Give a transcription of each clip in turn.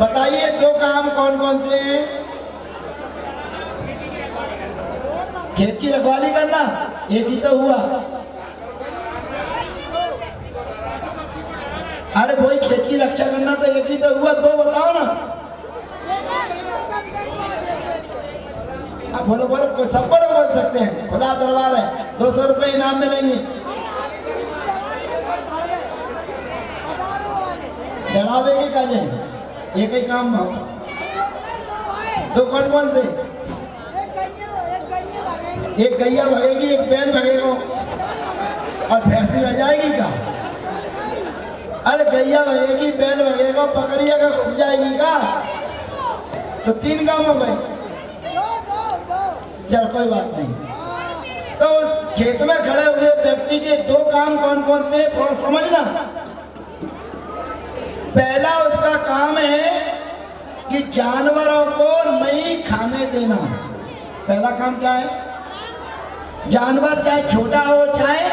बताइए दो काम कौन कौन से हैं? खेत की रखवाली करना एक ही तो हुआ। अरे भाई खेत की रक्षा करना तो एक ही तो हुआ, दो बताओ ना। आप बोलो बोलो, सब बोल सकते हैं, खुला दरबार है, 200 रुपए इनाम मिलेंगे। डरावे के काजे एक ही काम भाव। दो कौन कौन से? एक गैया भगेगी, एक बैल भगेगा और भैंस रह जाएगी का? अरे गैया भगेगी, बैल भगेगा, बकरिया का घुस जाएगी का? तो 3 काम हो गए। चल कोई बात नहीं। तो उस खेत में खड़े हुए व्यक्ति के दो काम कौन कौन थे थोड़ा समझना। पहला उसका काम है कि जानवरों को नहीं खाने देना। पहला काम क्या है? जानवर चाहे छोटा हो चाहे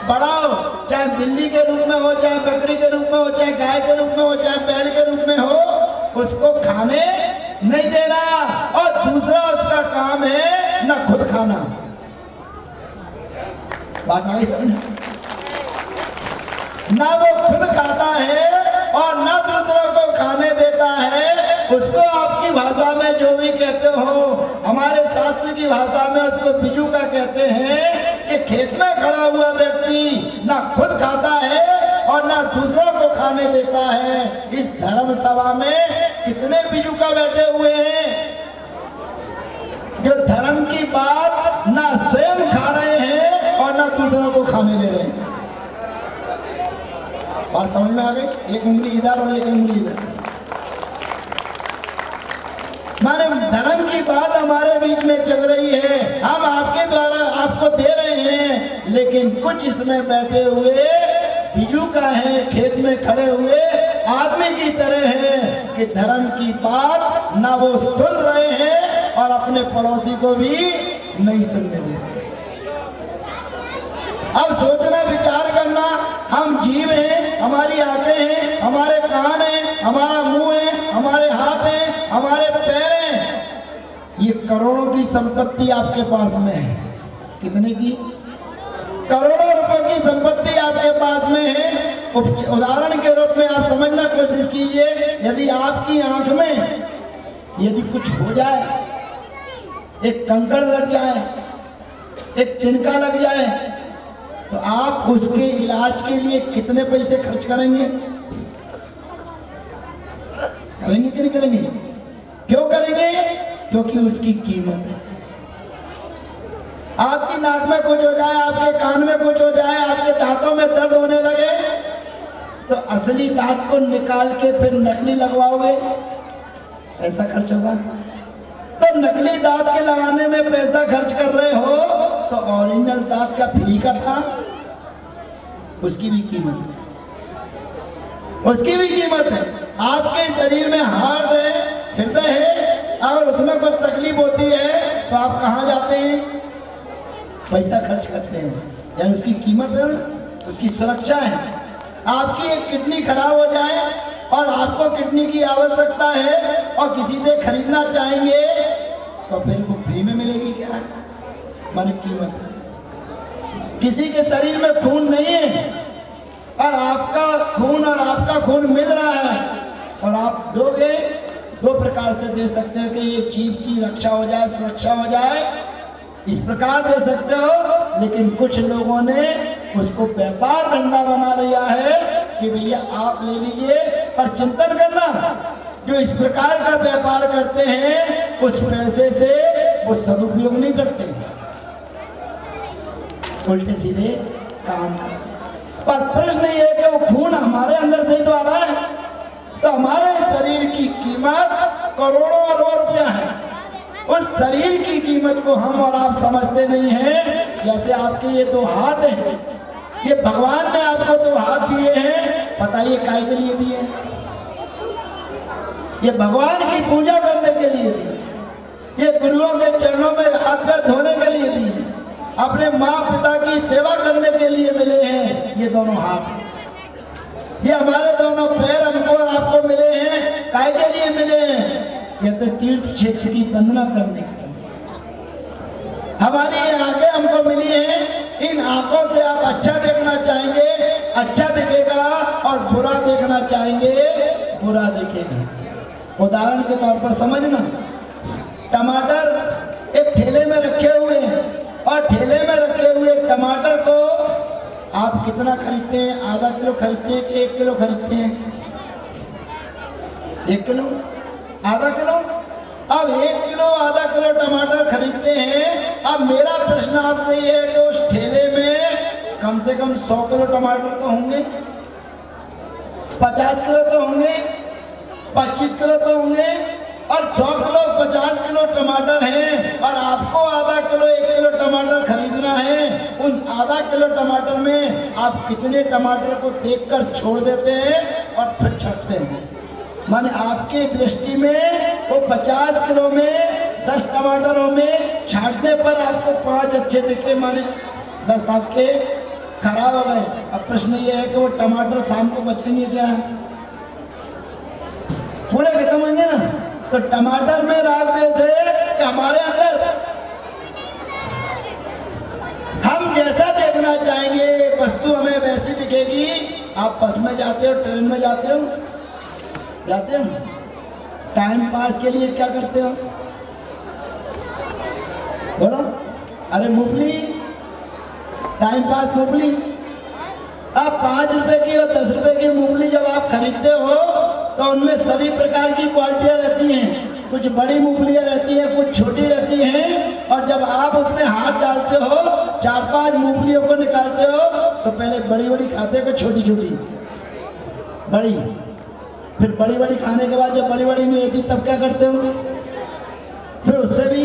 बड़ा हो, चाहे बिल्ली के रूप में हो, चाहे बकरी के रूप में हो, चाहे गाय के रूप में हो, चाहे बैल के रूप में हो, उसको खाने नहीं देना। और दूसरा उसका काम है न खुद खाना। बात आई समझ? ना वो खुद खाता है और ना दूसरों को खाने देता है। उसको आपकी भाषा में जो भी कहते हो, हमारे शास्त्र की भाषा में उसको बिजू का कहते हैं कि खेत में खड़ा हुआ व्यक्ति ना खुद खाता है और ना दूसरों को खाने देता है। इस धर्म सभा में कितने बिजुका बैठे हुए हैं जो धर्म की बात ना स्वयं खा रहे हैं और ना दूसरों को खाने दे रहे हैं। बात समझ में आ गई? एक उंगली इधर और एक उंगली इधर। माने धर्म की बात हमारे बीच में चल रही है, हम आपके द्वारा आपको दे रहे हैं, लेकिन कुछ इसमें बैठे हुए बिजुका है, खेत में खड़े हुए आदमी की तरह है कि धर्म की बात ना वो सुन रहे हैं और अपने पड़ोसी को भी नहीं सुनने दे रहे। अब सोचना, विचार करना, हम जीव हैं, हमारी आंखें हैं, हमारे कान हैं, हमारा मुंह है, हमारे हाथ हैं, हमारे पैर हैं। ये करोड़ों की संपत्ति आपके पास में है। कितने की? करोड़ों रुपए की संपत्ति आपके पास में है। उदाहरण के रूप में आप समझना कोशिश कीजिए, यदि आपकी आंख में यदि कुछ हो जाए, एक कंकड़ लग जाए, एक तिनका लग जाए, तो आप उसके इलाज के लिए कितने पैसे खर्च करेंगे? करेंगे कि नहीं करेंगे? क्यों करेंगे? क्योंकि उसकी कीमत है। आपकी नाक में कुछ हो जाए, आपके कान में कुछ हो जाए, आपके दांतों में दर्द होने लगे, तो असली दांत को निकाल के फिर नकली लगवाओगे, ऐसा खर्च होगा। तो नकली दांत के लगाने में पैसा खर्च कर रहे हो, तो ओरिजिनल दांत का फ्री का था, उसकी भी कीमत है, उसकी भी कीमत है। आपके शरीर में हार्ट है, हृदय है, अगर उसमें कुछ तकलीफ होती है तो आप कहाँ जाते हैं? पैसा खर्च करते हैं, यानी उसकी कीमत है, उसकी सुरक्षा है। आपकी एक किडनी खराब हो जाए और आपको किडनी की आवश्यकता है और किसी से खरीदना चाहेंगे, तो फिर वो फ्री में मिलेगी क्या? माने कीमत है। किसी के शरीर में खून नहीं है और आपका खून मिल रहा है और आप दोगे, दो प्रकार से दे सकते हो कि ये जीव की रक्षा हो जाए, सुरक्षा हो जाए, इस प्रकार दे सकते हो। लेकिन कुछ लोगों ने उसको व्यापार धंधा बना लिया है कि भैया आप ले लीजिए, पर चिंतन करना, जो इस प्रकार का व्यापार करते हैं उस पैसे से वो सदुपयोग नहीं करते, उल्टे सीधे काम करते। पर प्रश्न ये है कि वो खून हमारे अंदर से ही तो आ रहा है, तो हमारे शरीर की कीमत करोड़ों अरबों रुपया है। उस शरीर की कीमत को हम और आप समझते नहीं हैं। जैसे आपके ये दो हाथ हैं, ये भगवान ने आपको दो हाथ दिए हैं, बताइए काय के लिए दिए? ये भगवान की पूजा करने के लिए दिए, ये गुरुओं के चरणों में हाथ पैर धोने के लिए दिए, अपने माँ पिता की सेवा करने के लिए मिले हैं ये दोनों हाथ। ये हमारे दोनों पैर हमको और आपको मिले हैं काय के लिए मिले हैं? कहते तीर्थ क्षेत्र की वंदना करने के लिए। हमारी ये आंखें हमको मिली हैं, इन आंखों से आप अच्छा देखना चाहेंगे, अच्छा दिखेगा, और बुरा देखना चाहेंगे, बुरा दिखेगा। उदाहरण के तौर पर समझना, टमाटर एक ठेले में रखे हुए हैं, और ठेले में रखे हुए टमाटर को आप कितना खरीदते हैं? आधा किलो खरीदते हैं कि 1 किलो खरीदते हैं? 1 किलो, आधा किलो। अब 1 किलो आधा किलो टमाटर खरीदते हैं। अब मेरा प्रश्न आपसे ये है कि उस ठेले में कम से कम 100 किलो टमाटर तो होंगे, 50 किलो तो होंगे, 25 किलो तो होंगे, और 100 किलो 50 किलो टमाटर हैं, और आपको आधा किलो 1 किलो टमाटर खरीदना है। उन आधा किलो टमाटर में आप कितने टमाटर को देखकर छोड़ देते हैं और फिर छटते हैं? माने आपकी दृष्टि में वो 50 किलो में 10 टमाटरों में छांटने पर आपको 5 अच्छे दिखे, माने 10 आपके खराब हो गए। अब प्रश्न ये है कि वो टमाटर शाम को बचेंगे क्या? पूरे खत्म होंगे ना। तो टमाटर में राग द्वेष है कि हमारे अंदर हम जैसा देखना चाहेंगे वस्तु हमें वैसी दिखेगी। आप बस में जाते हो, ट्रेन में जाते हो, टाइम पास के लिए क्या करते हो? बोलो, अरे मुफली, टाइम पास मुफली। अब 5 रुपए की और 10 रुपए की मूंगफली जब आप खरीदते हो तो उनमें सभी प्रकार की क्वालिटियां रहती हैं। कुछ बड़ी मूंगफलियां रहती हैं, कुछ छोटी रहती हैं, और जब आप उसमें हाथ डालते हो, 4-5 मूंगफलियों को निकालते हो, तो पहले बड़ी बड़ी खाते हो, छोटी छोटी बड़ी, फिर बड़ी बड़ी खाने के बाद जब बड़ी बड़ी नहीं रहती तब क्या करते हो? फिर उससे भी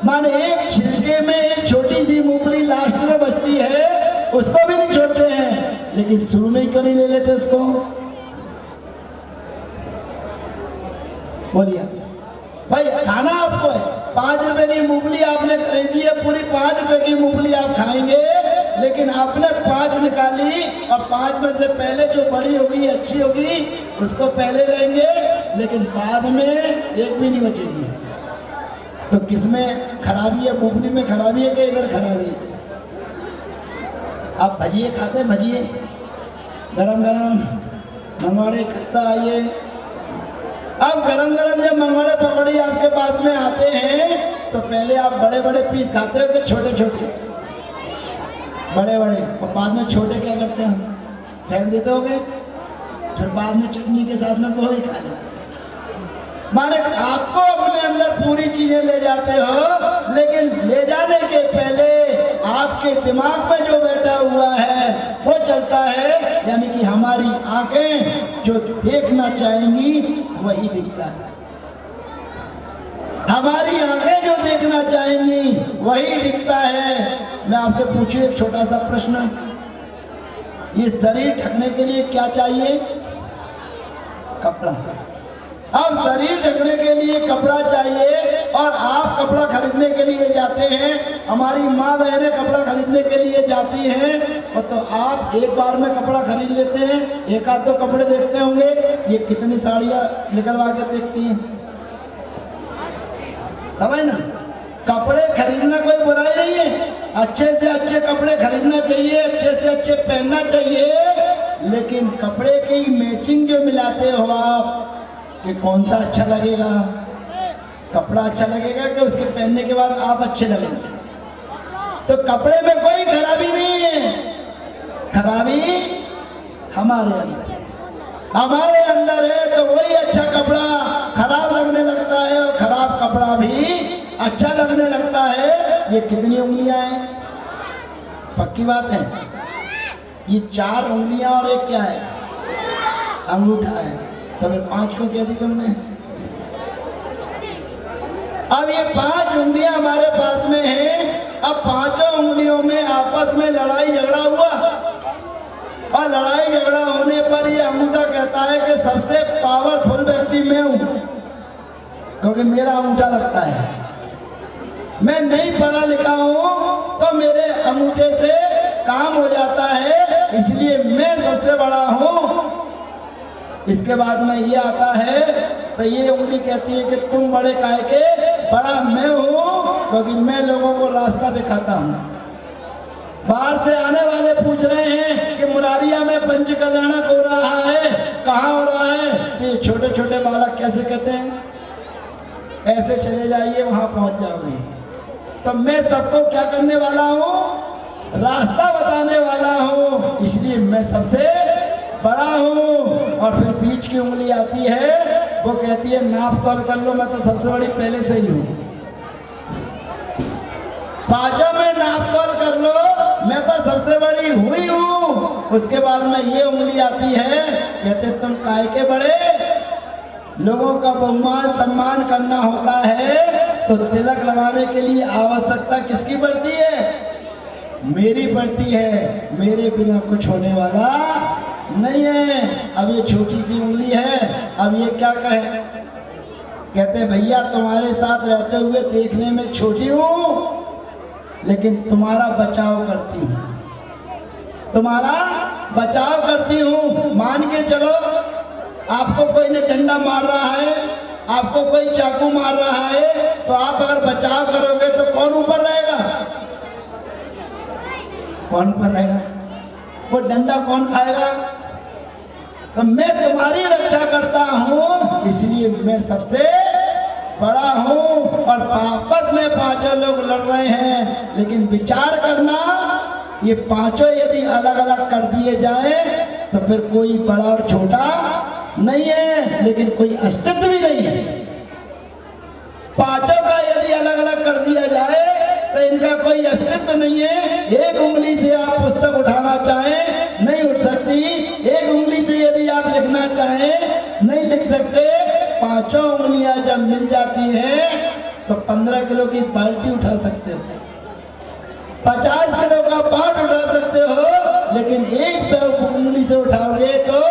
माने एक छिलके में एक छोटी सी मूंगफली लास्ट में बचती है, उसको भी नहीं छोड़ते हैं, लेकिन शुरू में ही क्यों नहीं ले लेते उसको? बोलिए भाई, खाना आपको है, 5 रुपए की मूंगफली आपने खरीदी है, पूरी 5 रुपए की मूंगफली आप खाएंगे, लेकिन आपने 5 निकाली और 5 में से पहले जो बड़ी होगी अच्छी होगी उसको पहले लेंगे, लेकिन बाद में एक भी नहीं बचेगी। तो किसमें खराबी है? मूंगफली में खराबी है कि इधर खराबी है? आप भजिए खाते हैं, भजिए गरम गरम मंगवाड़े खस्ता आइए। अब गरम गरम जब मंगवाड़े पकौड़े आपके पास में आते हैं तो पहले आप बड़े बड़े पीस खाते हो कि छोटे छोटे? बड़े बड़े, और बाद में छोटे क्या करते हैं? फेंक देते होगे, फिर बाद में चटनी के साथ में वो ही खा लेते। माने आपको अपने अंदर पूरी चीजें ले जाते हो, लेकिन ले जाने के पहले आपके दिमाग में जो बैठा हुआ है वो चलता है, यानी कि हमारी आंखें जो देखना चाहेंगी वही दिखता है। हमारी आंखें जो देखना चाहेंगी वही दिखता है। मैं आपसे पूछूं एक छोटा सा प्रश्न, ये शरीर ढकने के लिए क्या चाहिए? कपड़ा। अब शरीर ढकने के लिए कपड़ा चाहिए, और आप कपड़ा खरीदने के लिए जाते हैं, हमारी माँ बहनें कपड़ा खरीदने के लिए जाती हैं, और तो आप एक बार में कपड़ा खरीद लेते हैं, एक आध 2 कपड़े देखते होंगे, ये कितनी साड़ियाँ निकलवा के देखती हैं, समझ ना? कपड़े खरीदना कोई बुराई नहीं है, अच्छे से अच्छे कपड़े खरीदना चाहिए, अच्छे से अच्छे पहनना चाहिए, लेकिन कपड़े की मैचिंग जो मिलाते हो आप, कि कौन सा अच्छा लगेगा? कपड़ा अच्छा लगेगा कि उसके पहनने के बाद आप अच्छे लगेंगे? तो कपड़े में कोई खराबी नहीं है, खराबी हमारे अंदर है। हमारे अंदर है तो वही अच्छा कपड़ा खराब लगने लगता है, और खराब कपड़ा भी अच्छा लगने लगता है। ये कितनी उंगलियां हैं? पक्की बात है, ये 4 उंगलियां और एक क्या है? अंगूठा है। तो फिर 5 को कह दी तुमने? अब ये 5 उंगलियां हमारे पास में हैं। अब 5 उंगलियों में आपस में लड़ाई झगड़ा हुआ, और लड़ाई झगड़ा होने पर ये अंगूठा कहता है कि सबसे पावरफुल व्यक्ति मैं हूं, क्योंकि मेरा अंगूठा लगता है। मैं नहीं पढ़ा लिखा हूं तो मेरे अंगूठे से काम हो जाता है, इसलिए मैं सबसे बड़ा हूं। इसके बाद में ये आता है तो ये उंगली कहती है कि तुम बड़े काहे के, बड़ा मैं हूँ क्योंकि मैं लोगों को रास्ता सिखाता हूँ। बाहर से आने वाले पूछ रहे हैं कि मुरारिया में पंच कल्याणक हो रहा है, कहाँ हो रहा है? ये छोटे छोटे बालक कैसे कहते हैं, ऐसे चले जाइए वहां पहुंच जाओगे। तो मैं सबको क्या करने वाला हूँ, रास्ता बताने वाला हूँ, इसलिए मैं सबसे बड़ा हूँ। और फिर बीच की उंगली आती है, वो कहती है नाप तोल कर लो, मैं तो सबसे बड़ी पहले से ही हूँ। पांचों में नाप तोल कर लो, मैं तो सबसे बड़ी हुई हूँ। उसके बाद में ये उंगली आती है, कहते तुम काहे के बड़े, लोगों का बहुमान सम्मान करना होता है तो तिलक लगाने के लिए आवश्यकता किसकी पड़ती है, मेरी पड़ती है। मेरे बिना कुछ होने वाला नहीं है। अब ये छोटी सी उंगली है, अब ये क्या कहे, कहते भैया तुम्हारे साथ रहते हुए देखने में छोटी हूँ लेकिन तुम्हारा बचाव करती हूँ, तुम्हारा बचाव करती हूँ। मान के चलो आपको कोई ने डंडा मार रहा है, आपको कोई चाकू मार रहा है, तो आप अगर बचाव करोगे तो कौन ऊपर रहेगा, कौन ऊपर रहेगा, वो डंडा कौन खाएगा? तो मैं तुम्हारी रक्षा करता हूँ, इसलिए मैं सबसे बड़ा हूँ। और आपस में पांचों लोग लड़ रहे हैं, लेकिन विचार करना, ये पांचों यदि अलग अलग कर दिए जाए तो फिर कोई बड़ा और छोटा नहीं है, लेकिन कोई अस्तित्व भी नहीं है। पांचों का यदि अलग अलग कर दिया जाए तो इनका कोई अस्तित्व नहीं है। एक उंगली से आप पुस्तक उठाना चाहें नहीं उठ सकती, एक उंगली से यदि आप लिखना चाहें नहीं लिख सकते। पांचों उंगलियां जब मिल जाती हैं तो 15 किलो की बाल्टी उठा सकते हो, 50 किलो का पाट उठा सकते हो, लेकिन एक उंगली से उठाओगे तो,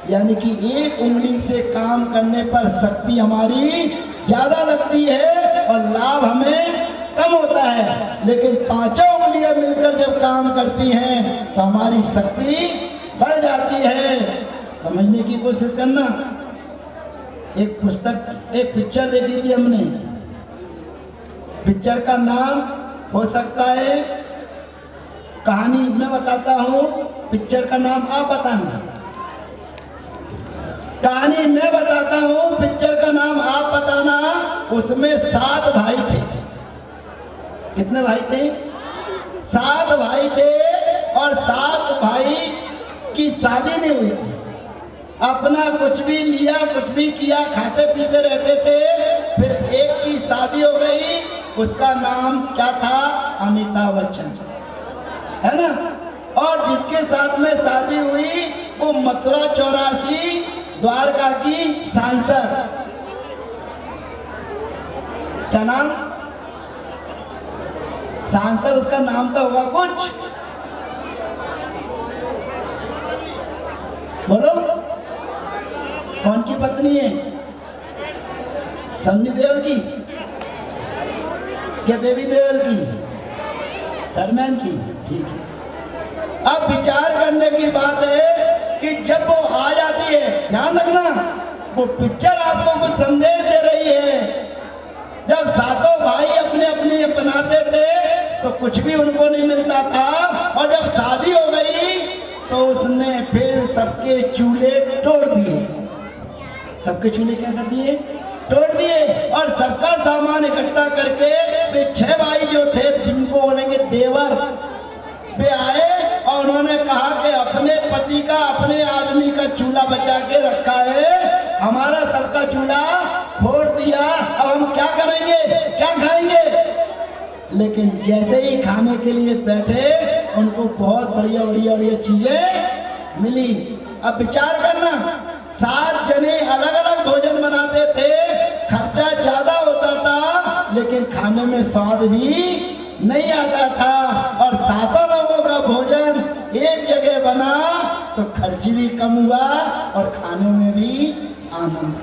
यानी कि एक उंगली से काम करने पर शक्ति हमारी ज्यादा लगती है और लाभ हमें कम होता है। लेकिन पांचों उंगलियां मिलकर जब काम करती हैं तो हमारी शक्ति बढ़ जाती है। समझने की कोशिश करना। एक पुस्तक, एक पिक्चर देखी थी हमने, पिक्चर का नाम हो सकता है, कहानी मैं बताता हूँ, पिक्चर का नाम आप बताना, कहानी मैं बताता हूँ, पिक्चर का नाम आप बताना। उसमें 7 भाई थे। कितने भाई थे? 7 भाई थे और 7 भाई की शादी नहीं हुई थी। अपना कुछ भी लिया, कुछ भी किया, खाते पीते रहते थे। फिर एक की शादी हो गई, उसका नाम क्या था? अमिताभ बच्चन, है ना। और जिसके साथ में शादी हुई वो मथुरा 84 द्वारका की सांसद, क्या नाम? सांसद, उसका नाम तो होगा कुछ, बोलो। कौन की पत्नी है? सन्नी देओल की, क्या बेबी देओल की, धर्मेंद्र की? ठीक है। अब विचार करने की बात है कि जब वो आ जाती है, ध्यान रखना, वो पिक्चर आपको कुछ संदेश दे रही है। जब 7 भाई अपने अपने बनाते थे तो कुछ भी उनको नहीं मिलता था, और जब शादी हो गई तो उसने फिर सबके चूल्हे तोड़ दिए। सबके चूल्हे क्या कर दिए? तोड़ दिए। और सबका सामान इकट्ठा करके वे 6 भाई जो थे, जिनको बोलेंगे देवर, वे आए और उन्होंने कहा कि अपने पति का, अपने आदमी का चूल्हा बचा के रखा है, हमारा सबका चूल्हा फोड़ दिया, अब हम क्या करेंगे, क्या खाएंगे? लेकिन जैसे ही खाने के लिए बैठे, उनको बहुत बढ़िया बढ़िया बढ़िया चीजें मिली। अब विचार करना, 7 जने अलग अलग भोजन बनाते थे, खर्चा ज्यादा होता था, लेकिन खाने में स्वाद भी नहीं आता था। और 7 लोगों का भोजन एक जगह बना तो खर्च भी कम हुआ और खाने में भी आनंद।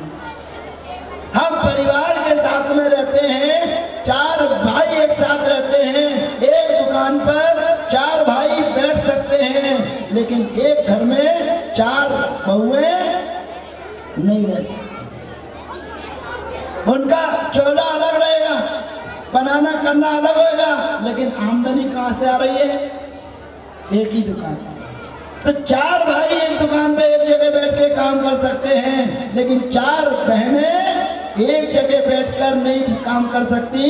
हम परिवार के साथ में रहते हैं, 4 भाई एक साथ रहते हैं, एक दुकान पर 4 भाई बैठ सकते हैं, लेकिन एक घर में 4 बहुएं नहीं रह सकते। उनका चौदा अलग रहेगा, बनाना करना अलग होगा, लेकिन आमदनी कहाँ से आ रही है? एक ही दुकान से। तो चार भाई एक दुकान पे एक जगह बैठ के काम कर सकते हैं, लेकिन चार बहनें एक जगह बैठकर नहीं काम कर सकती।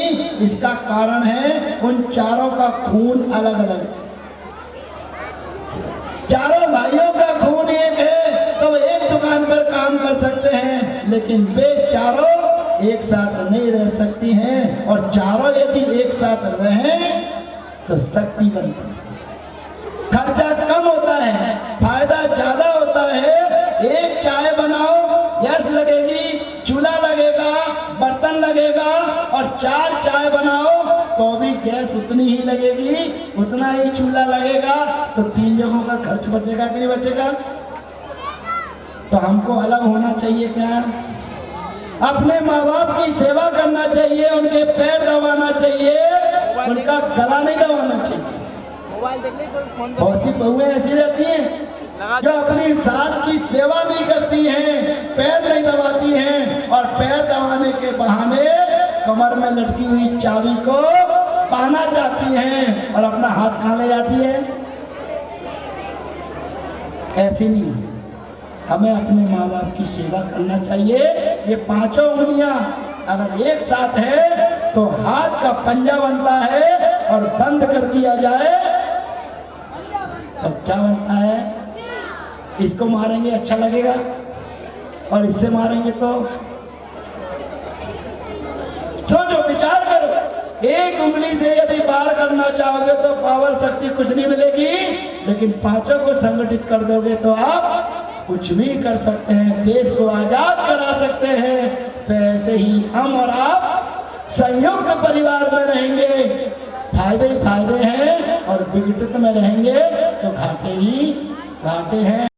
इसका कारण है उन चारों का खून अलग अलग है। चारों भाइयों का खून एक है तो एक दुकान पर काम कर सकते हैं, लेकिन वे चारों एक साथ नहीं रह सकती हैं। और चारों यदि एक साथ रहें तो शक्ति बनती है। खर्चा कम होता है, फायदा ज्यादा होता है। एक चाय बनाओ, गैस लगेगी, चूल्हा लगेगा, बर्तन लगेगा, और चार चाय बनाओ तो भी गैस उतनी ही लगेगी, उतना ही चूल्हा लगेगा। तो तीन जगहों का खर्च बचेगा कि नहीं बचेगा? तो हमको अलग होना चाहिए क्या? अपने माँ बाप की सेवा करना चाहिए, उनके पैर दबाना चाहिए, उनका गला नहीं दबाना चाहिए। बहुत सी बहुएं ऐसी रहती हैं जो अपनी सास की सेवा नहीं करती हैं, पैर नहीं दबाती हैं, और पैर दबाने के बहाने कमर में लटकी हुई चाबी को पाना चाहती हैं और अपना हाथ कहाँ ले जाती है। ऐसी नहीं, हमें अपने माँ बाप की सेवा करना चाहिए। ये पांचों उंगलियां अगर एक साथ है तो हाथ का पंजा बनता है, और बंद कर दिया जाए तो क्या बनता है? इसको मारेंगे अच्छा लगेगा, और इससे मारेंगे तो सोचो, विचार करो। एक उंगली से यदि पार करना चाहोगे तो पावर शक्ति कुछ नहीं मिलेगी, लेकिन पांचों को संगठित कर दोगे तो आप कुछ भी कर सकते हैं, देश को आजाद करा सकते हैं। तो ऐसे ही हम और आप संयुक्त परिवार में रहेंगे, फायदे ही फायदे हैं, और विघटित में रहेंगे तो घाटे ही घाटे हैं।